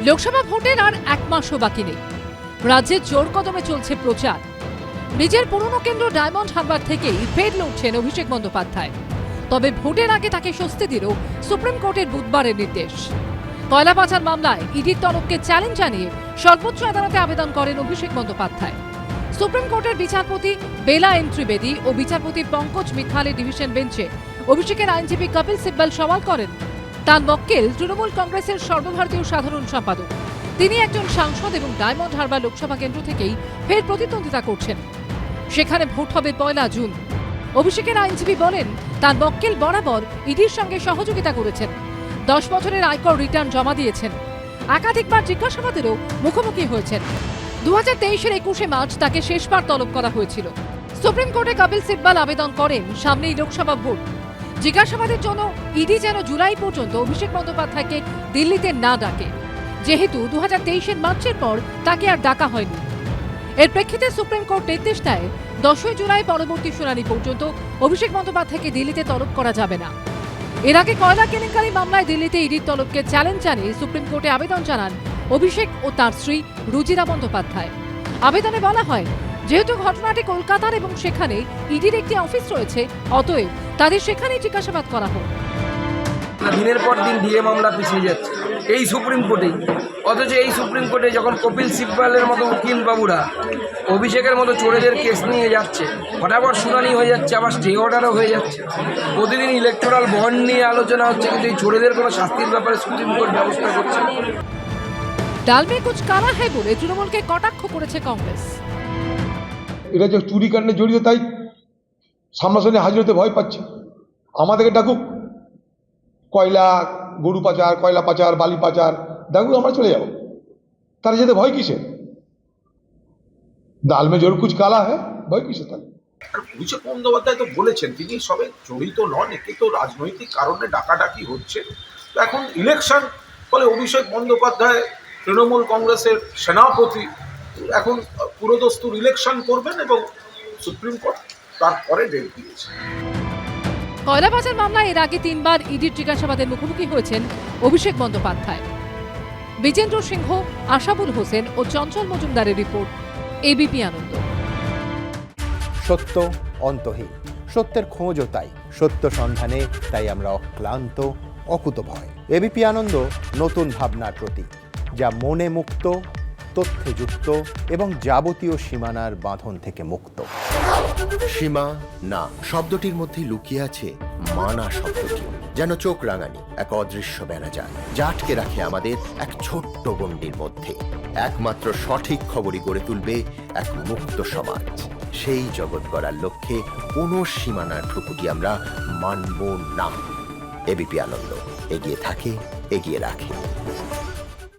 লোকসভা ভোটের আর এক মাসও বাকি নেই। রাজ্যে জোর কদমে চলছে প্রচার। নিজের পুরনো কেন্দ্র ডায়মন্ড হারবার থেকেই ফের লড়ছেন অভিষেক বন্দ্যোপাধ্যায়। তবে ভোটের আগে তাকে স্বস্তি দিল সুপ্রিম কোর্টের বুধবারের নির্দেশ। কয়লা পাচার মামলায় ইডির তলবকে চ্যালেঞ্জ জানিয়ে সর্বোচ্চ আদালতে আবেদন করেন অভিষেক বন্দ্যোপাধ্যায়। সুপ্রিম কোর্টের বিচারপতি বেলা এন ত্রিবেদী ও বিচারপতি পঙ্কজ মিথালের ডিভিশন বেঞ্চে অভিষেকের আইনজীবী কপিল সিব্বল সওয়াল করেন, তার মক্কেল তৃণমূল কংগ্রেসের সর্বভারতীয় সাধারণ সম্পাদক। তিনি একজন সাংসদ এবং ডায়মন্ড হারবার লোকসভা কেন্দ্র থেকেই ফের প্রতিদ্বন্দ্বিতা করছেন। সেখানে ভোট হবে 1 জুন। অভিষেকের আইনজীবী বলেন, তার মক্কেল বরাবর ইডির সঙ্গে সহযোগিতা করেছেন, 10 বছরের আয়কর রিটার্ন জমা দিয়েছেন, একাধিকবার জিজ্ঞাসাবাদেরও মুখোমুখি হয়েছেন। 2023-এর 21শে মার্চ তাকে শেষবার তলব করা হয়েছিল। সুপ্রিম কোর্টে কপিল সিব্বল আবেদন করেন, সামনেই লোকসভা ভোট, জিজ্ঞাসাবাদের জন্য ইডি যেন জুলাই পর্যন্ত অভিষেক বন্দ্যোপাধ্যায়কে দিল্লিতে না ডাকে, যেহেতু 2023-এর মার্চের পর তাকে আর ডাকা হয়নি। এর প্রেক্ষিতে সুপ্রিম কোর্ট নির্দেশ দেয়, 10 জুলাই পরবর্তী শুনানি পর্যন্ত অভিষেক বন্দ্যোপাধ্যায়কে দিল্লিতে তলব করা যাবে না। এর আগে কয়লা কেলেঙ্কারি মামলায় দিল্লিতে ইডির তলবকে চ্যালেঞ্জ জানিয়ে সুপ্রিম কোর্টে আবেদন জানান অভিষেক ও তার স্ত্রী রুজিরা বন্দ্যোপাধ্যায়। আবেদনে বলা হয়, যেহেতু ঘটনাটি কলকাতার এবং সেখানে ইডির একটি অফিস রয়েছে, অতএব তাদের সেখানেই জিজ্ঞাসাবাদ করা হোক। দিনের পর দিন ডিএ মামলা পিছিয়ে যাচ্ছে এই সুপ্রিম কোর্টেই, অথচ এই সুপ্রিম কোর্টে যখন কপিল সিব্বলের মতো উকিল বাবুরা অভিষেকের মতো চোরেদের কেস নিয়ে যাচ্ছে, ফটাফট শুনানি হয়ে যাচ্ছে, আবার স্টে অর্ডারও হয়ে যাচ্ছে। প্রতিদিন ইলেকটোরাল বন্ড নিয়ে আলোচনা হচ্ছে, কিন্তু এই চোরেদের কোনো শাস্তির ব্যাপারে সুপ্রিম কোর্ট ব্যবস্থা করছে না। ডাল মে কুছ কালা হ্যায় বলে তৃণমূলকে কটাক্ষ করেছে কংগ্রেস। এটা যে চুরি কাণ্ডে জড়িত, তাই সামনাসামনি হাজির হতে ভয় পাচ্ছে। আমাদেরকে ডাকুক, কয়লা গরু পাচার, কয়লা পাচার, বালি পাচার ডাকুক, আমরা চলে যাব। তারা যেতে ভয় কিসে? ডাল মে জোর কুছ কালা হ্যাঁ, ভয় কিসে তাহলে? অভিষেক বন্দ্যোপাধ্যায় তো বলেছেন তিনি সবে জড়িত নন, একে তো রাজনৈতিক কারণে ডাকাডাকি হচ্ছে। তো এখন ইলেকশন, ফলে অভিষেক বন্দ্যোপাধ্যায় তৃণমূল কংগ্রেসের সেনাপতি এখন পুরোদস্তুর ইলেকশন করবেন এবং সুপ্রিম কোর্ট তারপরে ডেট দিয়েছে। কয়লা পাচার মামলায় এর আগে 3 বার ইডির জিজ্ঞাসাবাদের মুখোমুখি হয়েছেন অভিষেক বন্দ্যোপাধ্যায়। বিজেন্দ্র সিংহ, আশাবুল হোসেন ও চঞ্চল মজুমদারের রিপোর্ট, এবিপি আনন্দ। সত্য অন্তহীন, সত্যের খোঁজও তাই, সত্য সন্ধানে তাই আমরা অক্লান্ত, অকুতভয়। এবিপি আনন্দ নতুন ভাবনার প্রতীক, যা মনে মুক্ত, তথ্যে যুক্ত এবং যাবতীয় সীমানার বাঁধন থেকে মুক্ত। সীমা না শব্দটির মধ্যে লুকিয়ে আছে মানা শব্দটি, যেন চোখ রাঙানি এক অদৃশ্য বেড়াজাল, যা আটকে রাখে আমাদের এক ছোট্ট গণ্ডির মধ্যে। একমাত্র সঠিক খবরই গড়ে তুলবে এক মুক্ত সমাজ। সেই জগৎ গড়ার লক্ষ্যে কোনো সীমানার ঠুকুটি আমরা মানব না। এবিপি আনন্দ এগিয়ে থাকে, এগিয়ে রাখে।